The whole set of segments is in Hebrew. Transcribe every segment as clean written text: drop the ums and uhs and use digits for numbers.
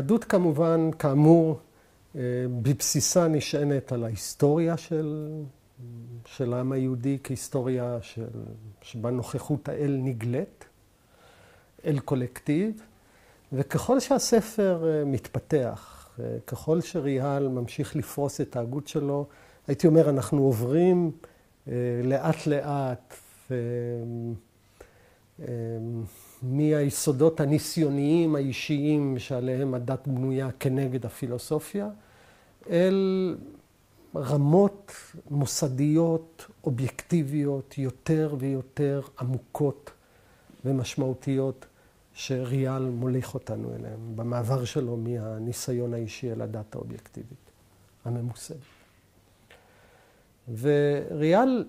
היהדות כמובן, כאמור, בבסיסה נשענת על ההיסטוריה של העם היהודי כהיסטוריה שבה נוכחות האל נגלית, אל קולקטיב, וככל שהספר מתפתח, ככל שריה"ל ממשיך לפרוס את ההגות שלו, הייתי אומר, אנחנו עוברים לאט לאט מהיסודות הניסיוניים האישיים שעליהם הדת בנויה כנגד הפילוסופיה, אל רמות מוסדיות, אובייקטיביות, יותר ויותר עמוקות ומשמעותיות שריה"ל מוליך אותנו אליהם, במעבר שלו מהניסיון האישי אל הדת האובייקטיבית, הממוסדת. וריה"ל,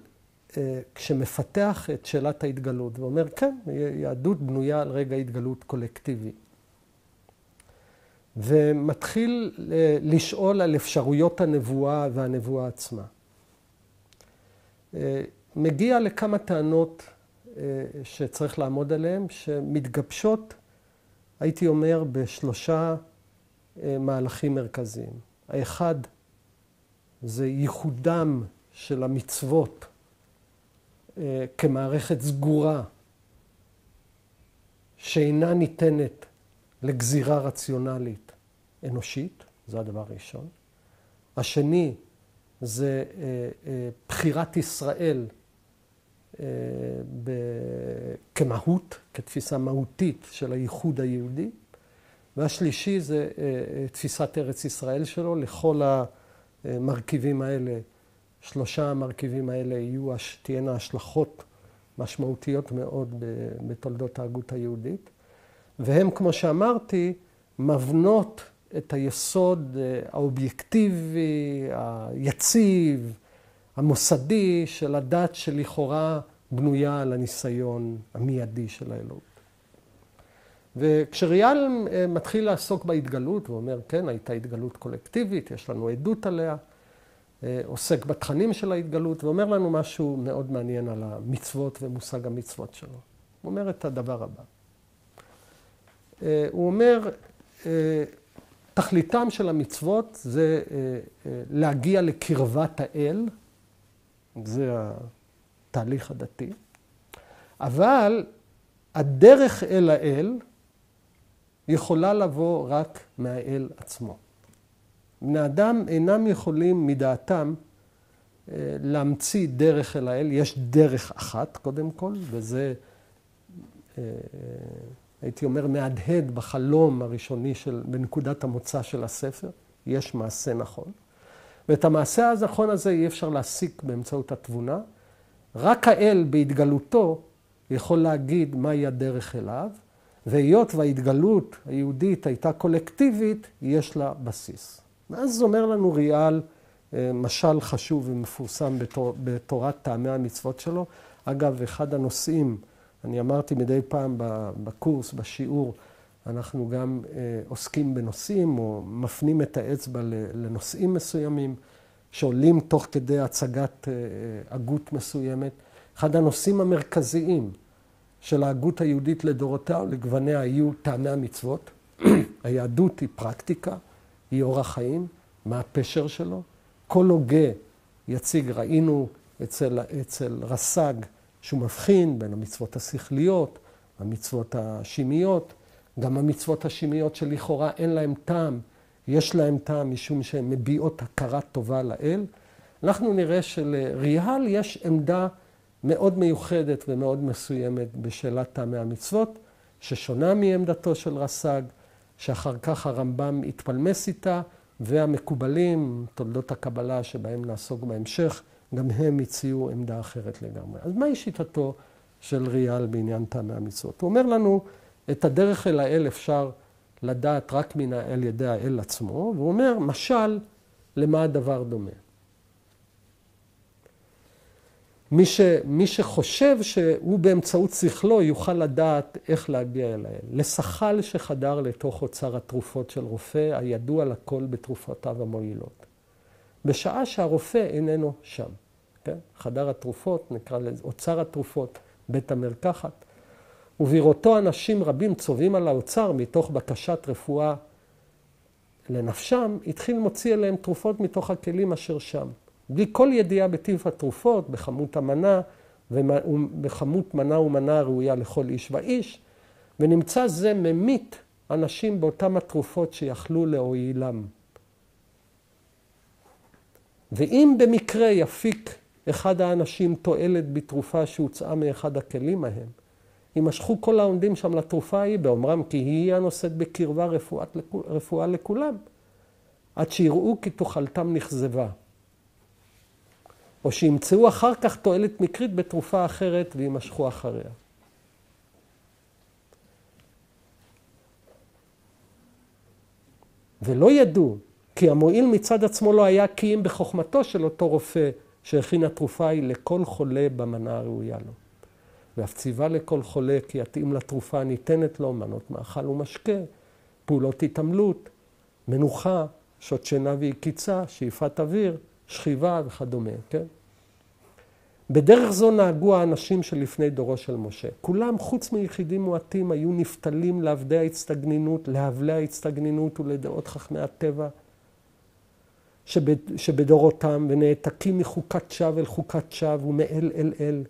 כשמפתח את שאלת ההתגלות, ואומר, כן, יהדות בנויה על רגע התגלות קולקטיבי. ומתחיל לשאול על אפשרויות הנבואה והנבואה עצמה. מגיע לכמה טענות שצריך לעמוד עליהן, שמתגבשות, הייתי אומר, בשלושה מהלכים מרכזיים. האחד זה ייחודם של המצוות כמערכת סגורה שאינה ניתנת לגזירה רציונלית אנושית, זה הדבר הראשון. השני זה בחירת ישראל כמהות, כתפיסה מהותית של הייחוד היהודי. והשלישי זה תפיסת ארץ ישראל שלו. לכל המרכיבים האלה, שלושה המרכיבים האלה תהיינה השלכות משמעותיות מאוד בתולדות ההגות היהודית. והם, כמו שאמרתי, מבנות את היסוד האובייקטיבי, היציב, המוסדי של הדת שלכאורה בנויה על הניסיון המיידי של האלוהות. וכשריה"ל מתחיל לעסוק בהתגלות, ואומר, כן, הייתה התגלות קולקטיבית, יש לנו עדות עליה, עוסק בתכנים של ההתגלות, ואומר לנו משהו מאוד מעניין על המצוות ומושג המצוות שלו. הוא אומר את הדבר הבא. הוא אומר, תכליתם של המצוות זה להגיע לקרבת האל, זה התהליך הדתי, אבל הדרך אל האל יכולה לבוא רק מהאל עצמו. בני אדם אינם יכולים מדעתם להמציא דרך אל האל, יש דרך אחת קודם כל, וזה הייתי אומר מהדהד בחלום הראשוני בנקודת המוצא של הספר, יש מעשה נכון. ואת המעשה הנכון הזה אי אפשר להסיק באמצעות התבונה. רק האל בהתגלותו יכול להגיד מהי הדרך אליו, והיות וההתגלות היהודית הייתה קולקטיבית, יש לה בסיס. ואז אומר לנו ריה"ל, משל חשוב ומפורסם בתורת טעמי המצוות שלו. אגב, אחד הנושאים, אני אמרתי מדי פעם בקורס, בשיעור, אנחנו גם עוסקים בנושאים או מפנים את האצבע לנושאים מסוימים שעולים תוך כדי הצגת הגות מסוימת. אחד הנושאים המרכזיים של ההגות היהודית לדורותיה ולגווניה היו טעמי המצוות. היהדות היא פרקטיקה, היא אורח חיים, מה הפשר שלו. כל הוגה יציג, ראינו אצל רס"ג שהוא מבחין בין המצוות השכליות, המצוות השמיות, גם המצוות השמיות שלכאורה אין להם טעם, יש להם טעם משום שהן מביעות הכרה טובה לאל. אנחנו נראה שלריה"ל יש עמדה מאוד מיוחדת ומאוד מסוימת בשאלת טעמי המצוות, ששונה מעמדתו של רס"ג, שאחר כך הרמב"ם התפלמס איתה, והמקובלים, תולדות הקבלה שבהם נעסוק בהמשך, גם הם הציעו עמדה אחרת לגמרי. אז מהי שיטתו של ריה"ל בעניין טעמי המצוות? הוא אומר לנו, את הדרך אל האל אפשר לדעת רק על ידי האל עצמו, והוא אומר, משל, למה הדבר דומה? מי שחושב שהוא באמצעות שכלו יוכל לדעת איך להגיע אל האל. לשחל שחדר לתוך אוצר התרופות של רופא, הידוע לכל בתרופותיו המועילות. בשעה שהרופא איננו שם. כן? חדר התרופות, נקרא לזה אוצר התרופות, בית המרקחת. ובראותו אנשים רבים צובעים על האוצר מתוך בקשת רפואה לנפשם, התחיל מוציא אליהם תרופות מתוך הכלים אשר שם. בלי כל ידיעה בטיב התרופות, בכמות המנה, ובכמות מנה ומנה ראויה לכל איש ואיש, ונמצא זה ממית אנשים באותם התרופות שיכלו להועילם. ואם במקרה יפיק אחד האנשים תועלת בתרופה שהוצאה מאחד הכלים ההם, יימשכו כל העומדים שם לתרופה ההיא, באומרם כי היא הנושאת בקרבה רפואה לכולם, עד שיראו כי תאכלתם נכזבה. או שימצאו אחר כך תועלת מקרית בתרופה אחרת ויימשכו אחריה. ולא ידעו, כי המועיל מצד עצמו לא היה קיים בחוכמתו של אותו רופא שהכין התרופה היא לכל חולה במנה הראויה לו. ואף ציווה לכל חולה כי יתאים לתרופה הניתנת לו מנות מאכל ומשקה, פעולות התעמלות, מנוחה, שעות שינה ועקיצה, שאיפת אוויר, שכיבה וכדומה, כן? בדרך זו נהגו האנשים שלפני דורו של משה. כולם, חוץ מיחידים מועטים, היו נפתלים להבלי ההצטגנינות ולדעות חכמי הטבע שבדורותם, ונעתקים מחוקת שווא אל חוקת שווא ומאל אל אל.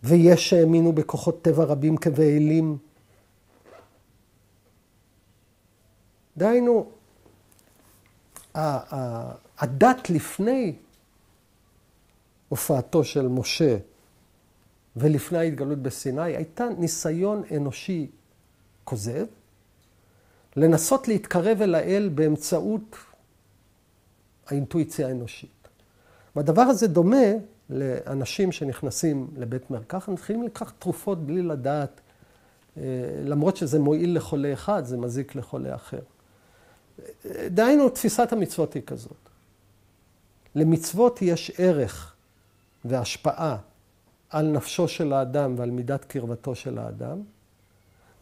ויש שהאמינו בכוחות טבע רבים כבאלים. דהיינו, הדת לפני הופעתו של משה ולפני ההתגלות בסיני הייתה ניסיון אנושי כוזב, לנסות להתקרב אל האל באמצעות האינטואיציה האנושית. והדבר הזה דומה לאנשים שנכנסים לבית מרקחת, מתחילים לקחת תרופות בלי לדעת, למרות שזה מועיל לחולה אחד, זה מזיק לחולה אחר. דהיינו, תפיסת המצוות היא כזאת. למצוות יש ערך והשפעה על נפשו של האדם ועל מידת קרבתו של האדם,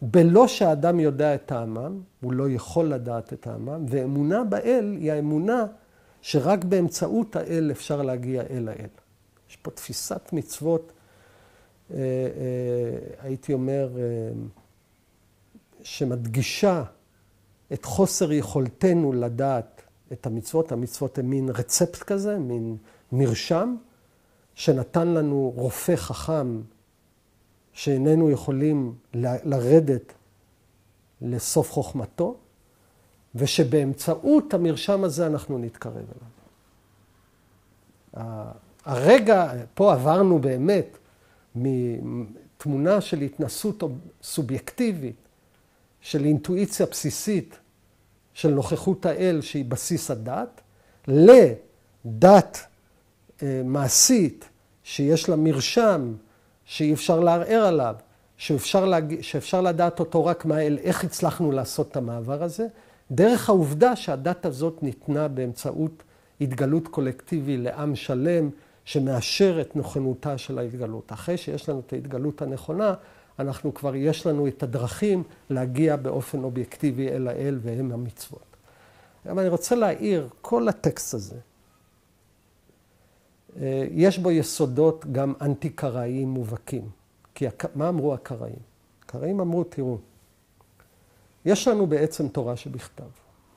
בלא שהאדם יודע את טעמם, הוא לא יכול לדעת את טעמם, ואמונה באל היא האמונה שרק באמצעות האל אפשר להגיע אל האל. יש פה תפיסת מצוות, הייתי אומר, שמדגישה את חוסר יכולתנו לדעת את המצוות. המצוות הן מין רצפט כזה, מין מרשם, שנתן לנו רופא חכם, שאיננו יכולים לרדת לסוף חוכמתו, ושבאמצעות המרשם הזה אנחנו נתקרב אליו. הרגע, פה עברנו באמת מתמונה של התנסות סובייקטיבית, של אינטואיציה בסיסית, של נוכחות האל שהיא בסיס הדת, לדת מעשית שיש לה מרשם, שאי אפשר לערער עליו, שאפשר לדעת אותו רק מהאל, איך הצלחנו לעשות את המעבר הזה, דרך העובדה שהדת הזאת ניתנה באמצעות התגלות קולקטיבי לעם שלם, שמאשר את נכונותה של ההתגלות. אחרי שיש לנו את ההתגלות הנכונה, אנחנו כבר יש לנו את הדרכים להגיע באופן אובייקטיבי אל האל והם המצוות. אבל אני רוצה להעיר, כל הטקסט הזה, יש בו יסודות גם אנטי-קראיים מובהקים. כי מה אמרו הקראים? הקראים אמרו, תראו, יש לנו בעצם תורה שבכתב.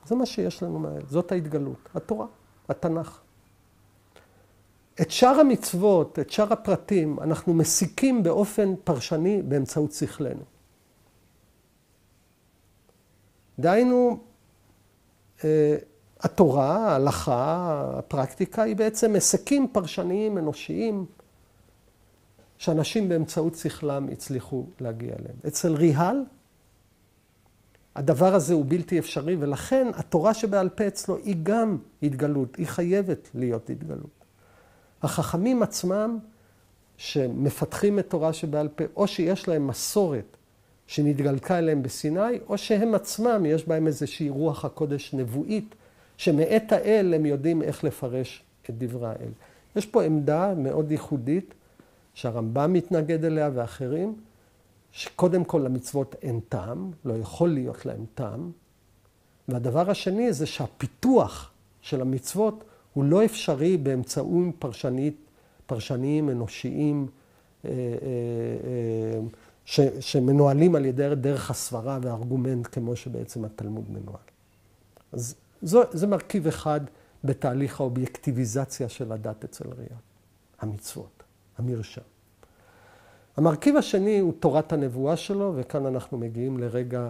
זה מה שיש לנו מהאל, זאת ההתגלות, התורה, התנ"ך. את שאר המצוות, את שאר הפרטים, אנחנו מסיקים באופן פרשני באמצעות שכלנו. דהיינו, התורה, ההלכה, הפרקטיקה, היא בעצם מסיקים פרשניים אנושיים, שאנשים באמצעות שכלם הצליחו להגיע אליהם. אצל ריהל, הדבר הזה הוא בלתי אפשרי, ולכן התורה שבעל פה אצלו היא גם התגלות, היא חייבת להיות התגלות. החכמים עצמם שמפתחים את תורה שבעל פה, או שיש להם מסורת שנתגלתה אליהם בסיני, או שהם עצמם יש בהם איזושהי רוח הקודש נבואית, שמאת האל הם יודעים איך לפרש את דברי האל. יש פה עמדה מאוד ייחודית, שהרמב"ם מתנגד אליה ואחרים, שקודם כל למצוות אין טעם, לא יכול להיות להם טעם. והדבר השני זה שהפיתוח של המצוות הוא לא אפשרי באמצעים פרשניים אנושיים שמנוהלים על ידי דרך הסברה והארגומנט, כמו שבעצם התלמוד מנוהל. אז זה מרכיב אחד בתהליך האובייקטיביזציה של הדת אצל ריאל, המצוות, המרשם. המרכיב השני הוא תורת הנבואה שלו, וכאן אנחנו מגיעים לרגע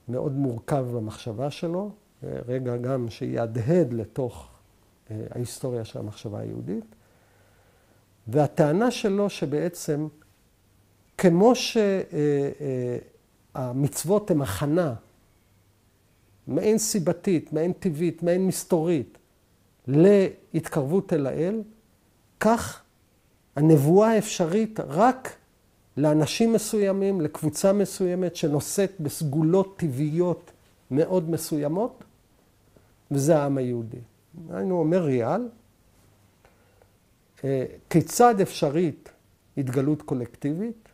מאוד מורכב במחשבה שלו, רגע גם שיהדהד לתוך ההיסטוריה של המחשבה היהודית. והטענה שלו שבעצם, כמו שהמצוות הן הכנה, מעין סיבתית, מעין טבעית, מעין מסתורית, להתקרבות אל האל, כך הנבואה אפשרית רק לאנשים מסוימים, לקבוצה מסוימת שנושאת בסגולות טבעיות מאוד מסוימות, וזה העם היהודי. היינו אומר ריאל, כיצד אפשרית התגלות קולקטיבית?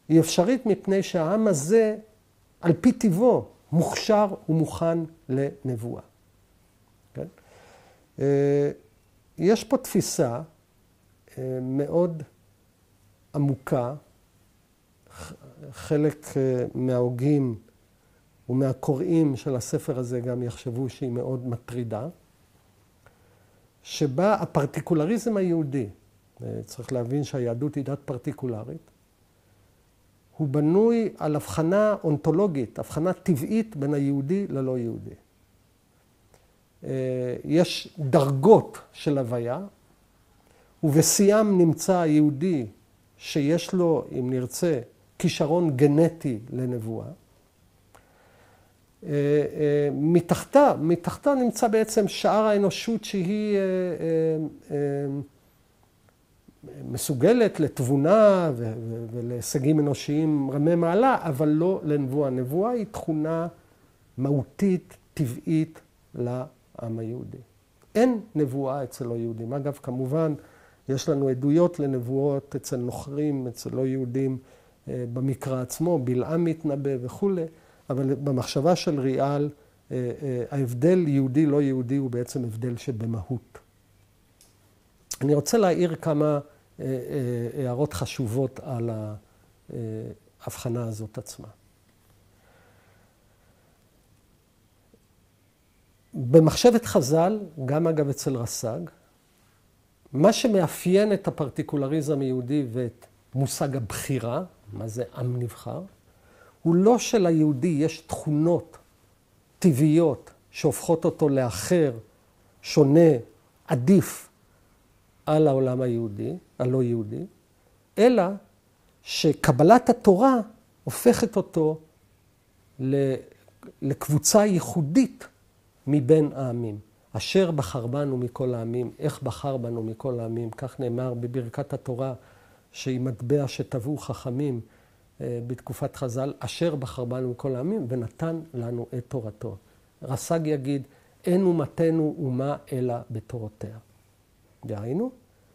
היא אפשרית מפני שהעם הזה, על פי טבעו, מוכשר ומוכן לנבואה. כן? יש פה תפיסה מאוד עמוקה, חלק מההוגים ומהקוראים של הספר הזה גם יחשבו שהיא מאוד מטרידה, שבה הפרטיקולריזם היהודי, צריך להבין שהיהדות היא דת פרטיקולרית, הוא בנוי על הבחנה אונתולוגית, הבחנה טבעית בין היהודי ללא יהודי. יש דרגות של הוויה, ובשיאם נמצא היהודי שיש לו, אם נרצה, כישרון גנטי לנבואה. מתחתה נמצא בעצם שאר האנושות שהיא מסוגלת לתבונה ולהישגים אנושיים רמי מעלה, אבל לא לנבואה. נבואה היא תכונה מהותית, טבעית לעם היהודי. אין נבואה אצל לא יהודים. אגב, כמובן, יש לנו עדויות לנבואות אצל נוכרים, אצל לא יהודים במקרא עצמו, בלעם מתנבא וכו', אבל במחשבה של ריאל, ההבדל יהודי לא יהודי הוא בעצם הבדל שבמהות. אני רוצה להעיר כמה הערות חשובות על ההבחנה הזאת עצמה. במחשבת חז"ל, גם אגב אצל רס"ג, מה שמאפיין את הפרטיקולריזם היהודי ואת מושג הבחירה, מה זה עם נבחר, הוא לא שליהודי יש תכונות טבעיות שהופכות אותו לאחר, שונה, עדיף על העולם היהודי, הלא יהודי, אלא שקבלת התורה הופכת אותו לקבוצה ייחודית מבין העמים. אשר בחר בנו מכל העמים, איך בחר בנו מכל העמים, כך נאמר בברכת התורה, שהיא מטבע שטבעו חכמים בתקופת חז"ל, אשר בחר בנו מכל העמים ונתן לנו את תורתו. רס"ג יגיד, אין אומתנו אומה אלא בתורותיה. דהיינו,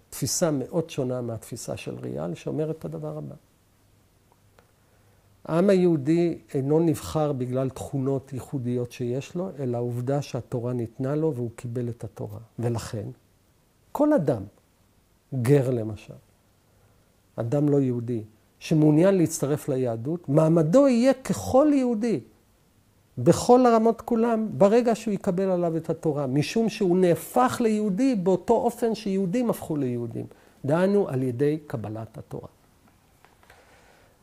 תפיסה מאוד שונה מהתפיסה של ריאל, שאומרת את הדבר הבא. העם היהודי אינו נבחר בגלל תכונות ייחודיות שיש לו, אלא העובדה שהתורה ניתנה לו והוא קיבל את התורה. ולכן, כל אדם, גר למשל, אדם לא יהודי, שמעוניין להצטרף ליהדות, מעמדו יהיה ככל יהודי, בכל הרמות כולם, ברגע שהוא יקבל עליו את התורה, משום שהוא נהפך ליהודי באותו אופן שיהודים הפכו ליהודים. דהיינו על ידי קבלת התורה.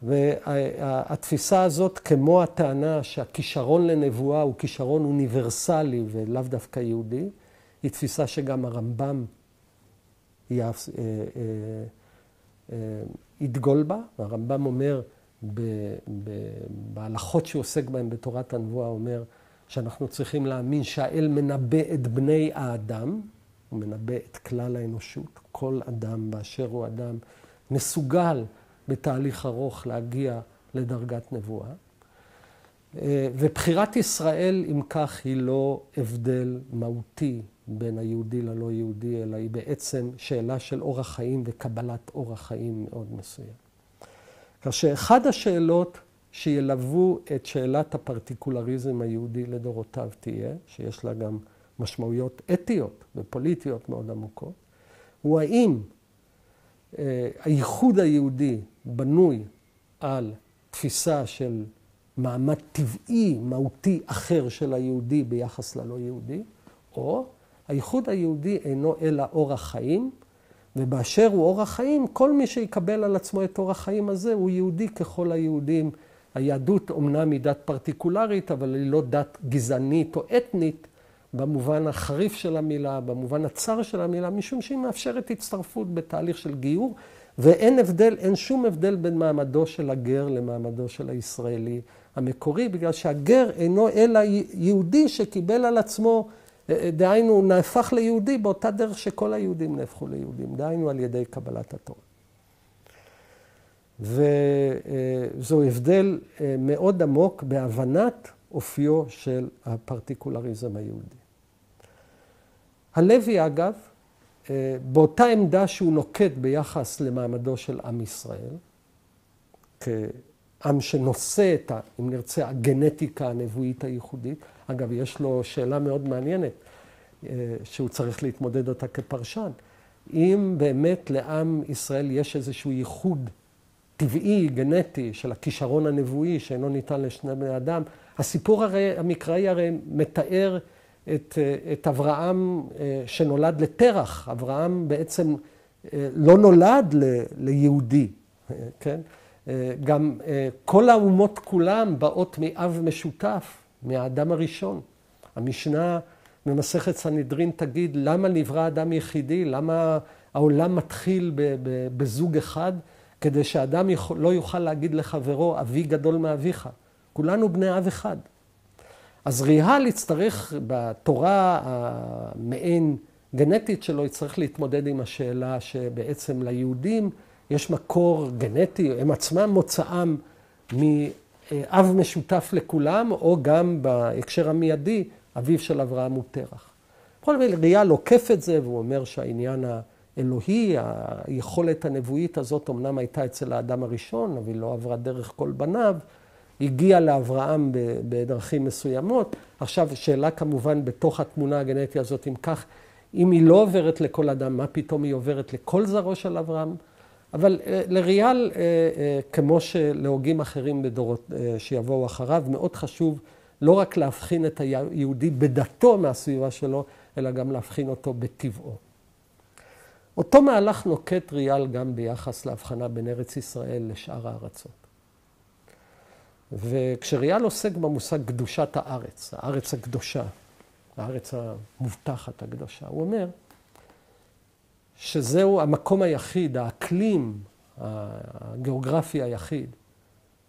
והתפיסה הזאת, כמו הטענה שהכישרון לנבואה הוא כישרון אוניברסלי ולאו דווקא יהודי, היא תפיסה שגם הרמב"ם ידגול בה. הרמב"ם אומר, בהלכות שהוא עוסק בהן בתורת הנבואה, אומר שאנחנו צריכים להאמין שהאל מנבא את בני האדם, הוא מנבא את כלל האנושות, כל אדם באשר הוא אדם מסוגל בתהליך ארוך להגיע לדרגת נבואה. ובחירת ישראל, אם כך, היא לא הבדל מהותי בין היהודי ללא יהודי, אלא היא בעצם שאלה של אורח חיים וקבלת אורח חיים מאוד מסוים. כאשר אחד השאלות שילוו את שאלת הפרטיקולריזם היהודי לדורותיו תהיה, שיש לה גם משמעויות אתיות ופוליטיות מאוד עמוקות, הוא האם הייחוד היהודי בנוי על תפיסה של מעמד טבעי, מהותי אחר של היהודי ביחס ללא יהודי, או הייחוד היהודי אינו אלא אורח חיים, ובאשר הוא אורח חיים, כל מי שיקבל על עצמו את אורח חיים הזה הוא יהודי ככל היהודים. היהדות אומנם היא דת פרטיקולרית, אבל היא לא דת גזענית או אתנית, במובן החריף של המילה, במובן הצר של המילה, משום שהיא מאפשרת הצטרפות בתהליך של גיור, ואין הבדל, אין שום הבדל בין מעמדו של הגר למעמדו של הישראלי המקורי, בגלל שהגר אינו אלא יהודי שקיבל על עצמו, דהיינו, הוא נהפך ליהודי באותה דרך שכל היהודים נהפכו ליהודים, דהיינו על ידי קבלת התורה. וזו הבדל מאוד עמוק בהבנת אופיו של הפרטיקולריזם היהודי. הלוי, אגב, באותה עמדה שהוא נוקט ביחס למעמדו של עם ישראל, כעם שנושא את, אם נרצה, הגנטיקה הנבואית הייחודית. אגב, יש לו שאלה מאוד מעניינת, שהוא צריך להתמודד אותה כפרשן. אם באמת לעם ישראל יש איזשהו ייחוד טבעי, גנטי, של הכישרון הנבואי, שאינו ניתן לשני בני אדם, הסיפור המקראי הרי מתאר את אברהם שנולד לתרח. אברהם בעצם לא נולד ליהודי, כן? גם כל האומות כולם באות מאב משותף, מהאדם הראשון. המשנה במסכת סנהדרין תגיד, למה נברא אדם יחידי? למה העולם מתחיל בזוג אחד? כדי שאדם לא יוכל להגיד לחברו, אבי גדול מאביך. כולנו בני אב אחד. אז ריהל יצטרך בתורה המעין גנטית שלו, יצטרך להתמודד עם השאלה שבעצם ליהודים יש מקור גנטי, הם עצמם מוצאם מאב משותף לכולם, או גם בהקשר המיידי, אביו של אברהם הוא תרח. בכל מקרה, ריהל עוקף את זה, והוא אומר שהעניין האלוהי, היכולת הנבואית הזאת, אמנם הייתה אצל האדם הראשון, אבל היא לא עברה דרך כל בניו, הגיעה לאברהם בדרכים מסוימות. עכשיו, שאלה כמובן בתוך התמונה הגנטית הזאת, אם כך, אם היא לא עוברת לכל אדם, מה פתאום היא עוברת לכל זרעו של אברהם? אבל לריהל, כמו שלהוגים אחרים בדורות שיבואו אחריו, מאוד חשוב לא רק להבחין את היהודי בדתו מהסביבה שלו, אלא גם להבחין אותו בטבעו. אותו מהלך נוקט ריהל גם ביחס להבחנה בין ארץ ישראל לשאר הארצות. וכשריהל עוסק במושג קדושת הארץ, הארץ הקדושה, הארץ המובטחת הקדושה, הוא אומר שזהו המקום היחיד, האקלים הגיאוגרפי היחיד,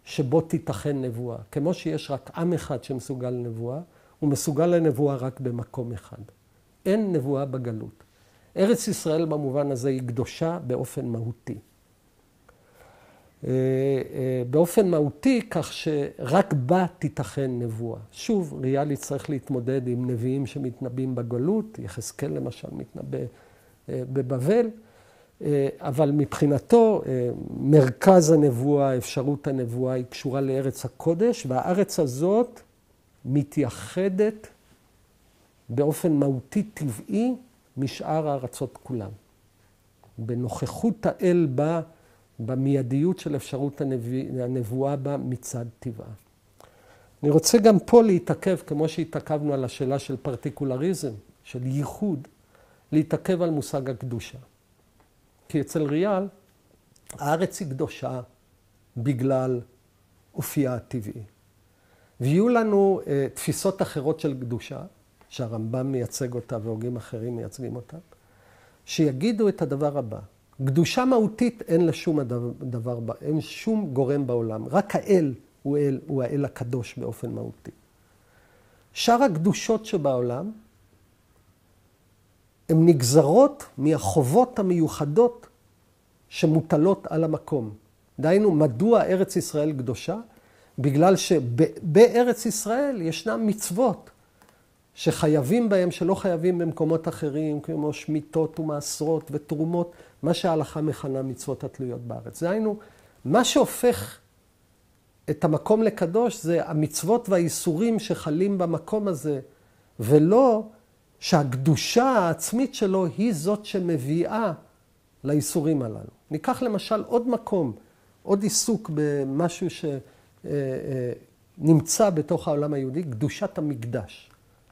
שבו תיתכן נבואה. כמו שיש רק עם אחד שמסוגל לנבואה, הוא מסוגל לנבואה רק במקום אחד. אין נבואה בגלות. ארץ ישראל במובן הזה היא קדושה באופן מהותי. באופן מהותי, כך שרק בה תיתכן נבואה. שוב, ריהל יצטרך להתמודד עם נביאים שמתנבאים בגלות, יחזקאל למשל מתנבא בבבל, אבל מבחינתו מרכז הנבואה, אפשרות הנבואה היא קשורה לארץ הקודש, והארץ הזאת מתייחדת באופן מהותי טבעי משאר הארצות כולם. בנוכחות האל בה, במיידיות של אפשרות הנבואה בה מצד טבעה. אני רוצה גם פה להתעכב, כמו שהתעכבנו על השאלה של פרטיקולריזם, של ייחוד, להתעכב על מושג הקדושה. כי אצל ריהל, הארץ היא קדושה בגלל אופייה הטבעי. ויהיו לנו תפיסות אחרות של קדושה, שהרמב"ם מייצג אותה והוגים אחרים מייצגים אותה, שיגידו את הדבר הבא. קדושה מהותית אין לה שום דבר, אין שום גורם בעולם. רק האל הוא האל הקדוש באופן מהותי. שאר הקדושות שבעולם, הן נגזרות מהחובות המיוחדות שמוטלות על המקום. דהיינו, מדוע ארץ ישראל קדושה? בגלל שבארץ ישראל ישנם מצוות שחייבים בהם, שלא חייבים במקומות אחרים, כמו שמיטות ומעשרות ותרומות, מה שההלכה מכנה מצוות התלויות בארץ. דהיינו, מה שהופך את המקום לקדוש זה המצוות והאיסורים שחלים במקום הזה, ולא שהקדושה העצמית שלו היא זאת שמביאה לאיסורים הללו. ניקח למשל עוד מקום עוד עיסוק במשהו שנמצא בתוך העולם היהודי, קדושת המקדש,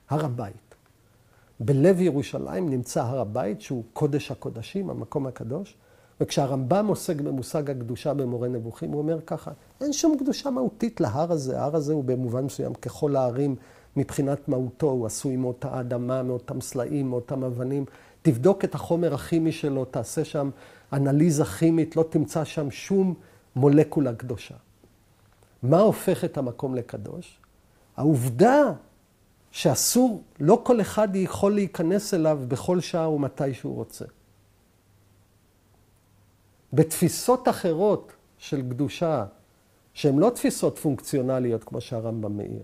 הר הבית. בלב ירושלים נמצא הר הבית, שהוא קודש הקודשים, המקום הקדוש, וכשהרמב"ם עוסק במושג הקדושה במורה נבוכים, הוא אומר ככה, אין שום קדושה מהותית להר הזה. ההר הזה הוא במובן מסוים ככל ההרים מבחינת מהותו, הוא עשוי מאותה אדמה, מאותם סלעים, מאותם אבנים. תבדוק את החומר הכימי שלו, תעשה שם אנליזה כימית, לא תמצא שם שום מולקולה קדושה. מה הופך את המקום לקדוש? העובדה שאסור, לא כל אחד יכול להיכנס אליו בכל שעה ומתי שהוא רוצה. בתפיסות אחרות של קדושה, שהן לא תפיסות פונקציונליות כמו שהרמב"ם מאיר,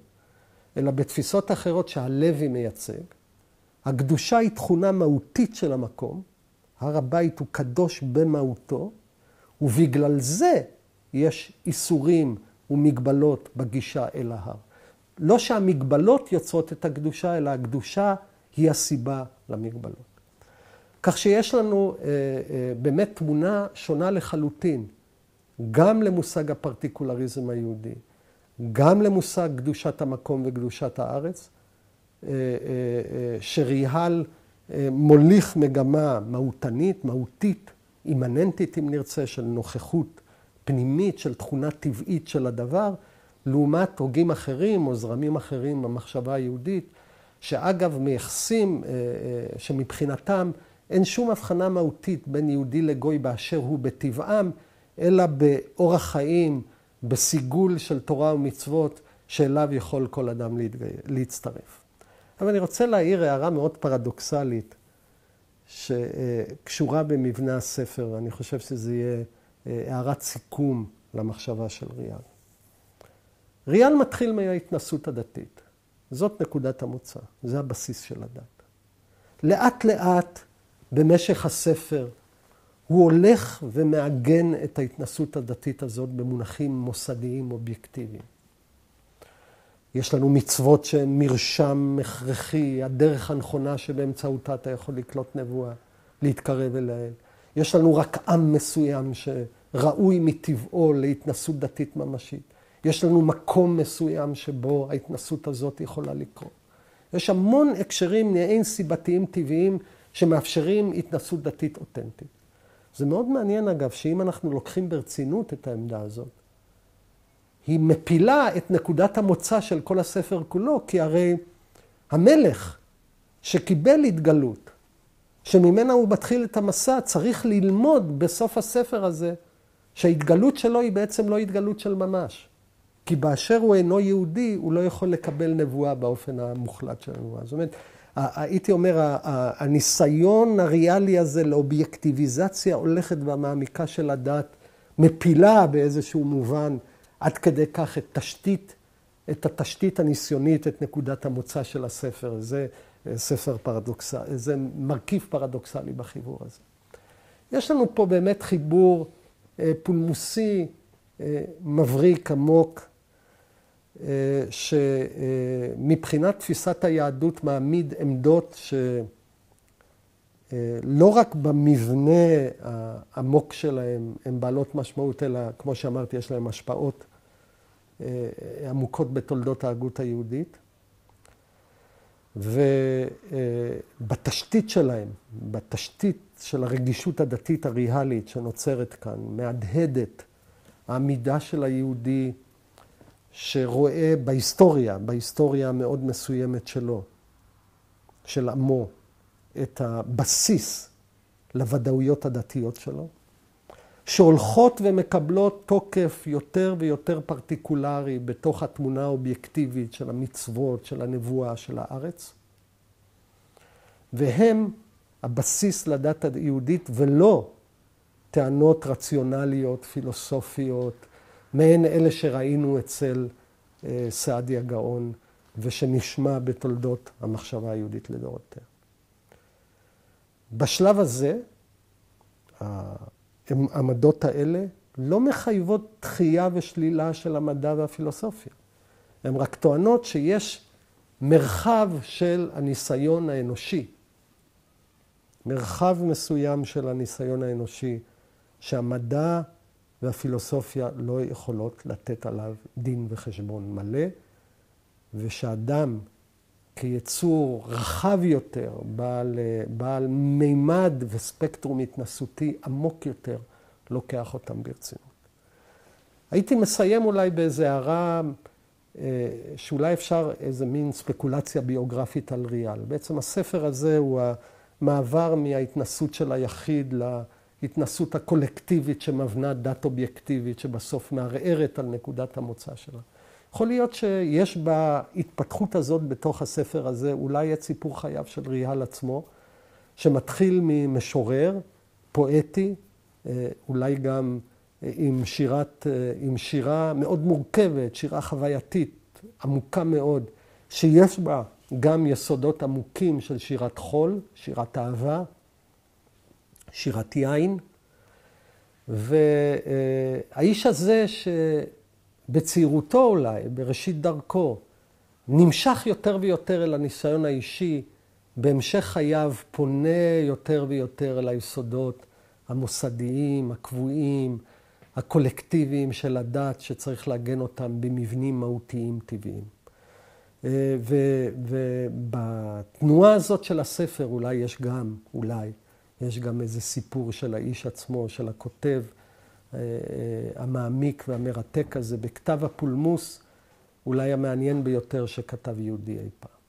אלא בתפיסות אחרות שהלוי מייצג, הקדושה היא תכונה מהותית של המקום, הר הבית הוא קדוש במהותו, ובגלל זה יש איסורים ומגבלות בגישה אל ההר. לא שהמגבלות יוצרות את הקדושה, אלא הקדושה היא הסיבה למגבלות. כך שיש לנו באמת תמונה שונה לחלוטין, גם למושג הפרטיקולריזם היהודי, גם למושג קדושת המקום וקדושת הארץ, שריהל מוליך מגמה מהותנית, מהותית, אימננטית אם נרצה, של נוכחות פנימית, של תכונה טבעית של הדבר, לעומת הוגים אחרים או זרמים אחרים במחשבה היהודית, שאגב מייחסים שמבחינתם אין שום הבחנה מהותית בין יהודי לגוי באשר הוא בטבעם, אלא באורח חיים, בסיגול של תורה ומצוות, שאליו יכול כל אדם להצטרף. אבל אני רוצה להעיר הערה מאוד פרדוקסלית, שקשורה במבנה הספר, אני חושב שזה יהיה הערת סיכום למחשבה של ריאל. ריאל מתחיל מההתנסות הדתית. זאת נקודת המוצא, זה הבסיס של הדת. לאט לאט, במשך הספר, הוא הולך ומעגן את ההתנסות הדתית הזאת במונחים מוסדיים אובייקטיביים. יש לנו מצוות שהן מרשם הכרחי, הדרך הנכונה שבאמצעותה אתה יכול לקלוט נבואה, להתקרב אל האל. יש לנו רק עם מסוים שראוי מטבעו להתנסות דתית ממשית. יש לנו מקום מסוים שבו ההתנסות הזאת יכולה לקרות. יש המון הקשרים נעין סיבתיים טבעיים שמאפשרים התנסות דתית אותנטית. זה מאוד מעניין אגב, שאם אנחנו לוקחים ברצינות את העמדה הזאת, היא מפילה את נקודת המוצא של כל הספר כולו, כי הרי המלך שקיבל התגלות, שממנה הוא מתחיל את המסע, צריך ללמוד בסוף הספר הזה, שההתגלות שלו היא בעצם לא התגלות של ממש. כי באשר הוא אינו יהודי, הוא לא יכול לקבל נבואה באופן המוחלט של הנבואה. זאת אומרת, הייתי אומר, הניסיון הריאלי הזה לאובייקטיביזציה הולכת והמעמיקה של הדת, מפילה באיזשהו מובן, עד כדי כך את התשתית הניסיונית, את נקודת המוצא של הספר. זה ספר פרדוקסלי, זה מרכיב פרדוקסלי בחיבור הזה. יש לנו פה באמת חיבור פולמוסי, מבריק, עמוק, שמבחינת תפיסת היהדות מעמיד עמדות שלא רק במבנה העמוק שלהם הן בעלות משמעות, אלא כמו שאמרתי, יש להם השפעות עמוקות בתולדות ההגות היהודית. ובתשתית שלהם, בתשתית של הרגישות הדתית הריאלית שנוצרת כאן, מהדהדת העמידה של היהודי שרואה בהיסטוריה המאוד מסוימת שלו, של עמו, את הבסיס לוודאויות הדתיות שלו, שהולכות ומקבלות תוקף יותר ויותר פרטיקולרי בתוך התמונה האובייקטיבית של המצוות, של הנבואה, של הארץ. והם הבסיס לדת היהודית ולא טענות רציונליות, פילוסופיות, מהן אלה שראינו אצל סעדיה גאון ושנשמע בתולדות המחשבה היהודית לדורותיה. בשלב הזה, העמדות האלה לא מחייבות דחייה ושלילה של המדע והפילוסופיה. הן רק טוענות שיש מרחב של הניסיון האנושי, מרחב מסוים של הניסיון האנושי, שהמדע והפילוסופיה לא יכולות לתת עליו דין וחשבון מלא, ושאדם כיצור רחב יותר, בעל מימד וספקטרום התנסותי עמוק יותר, לוקח אותם ברצינות. הייתי מסיים אולי באיזו הערה שאולי אפשר איזה מין ספקולציה ביוגרפית על ריאל. בעצם הספר הזה הוא המעבר מההתנסות של היחיד להתנסות הקולקטיבית שמבנה דת אובייקטיבית שבסוף מערערת על נקודת המוצא שלה. יכול להיות שיש בהתפתחות הזאת בתוך הספר הזה אולי את סיפור חייו של ריאל עצמו, שמתחיל ממשורר, פואטי, אולי גם עם שירה מאוד מורכבת, שירה חווייתית, עמוקה מאוד, שיש בה גם יסודות עמוקים של שירת חול, שירת אהבה, שירת יין. והאיש הזה שבצעירותו אולי, בראשית דרכו, נמשך יותר ויותר אל הניסיון האישי, בהמשך חייו פונה יותר ויותר אל היסודות המוסדיים, הקבועים, הקולקטיביים של הדת שצריך לעגן אותם במבנים מהותיים טבעיים. ובתנועה הזאת של הספר אולי יש גם איזה סיפור של האיש עצמו, של הכותב המעמיק והמרתק הזה, בכתב הפולמוס, אולי המעניין ביותר שכתב יהודי אי פעם.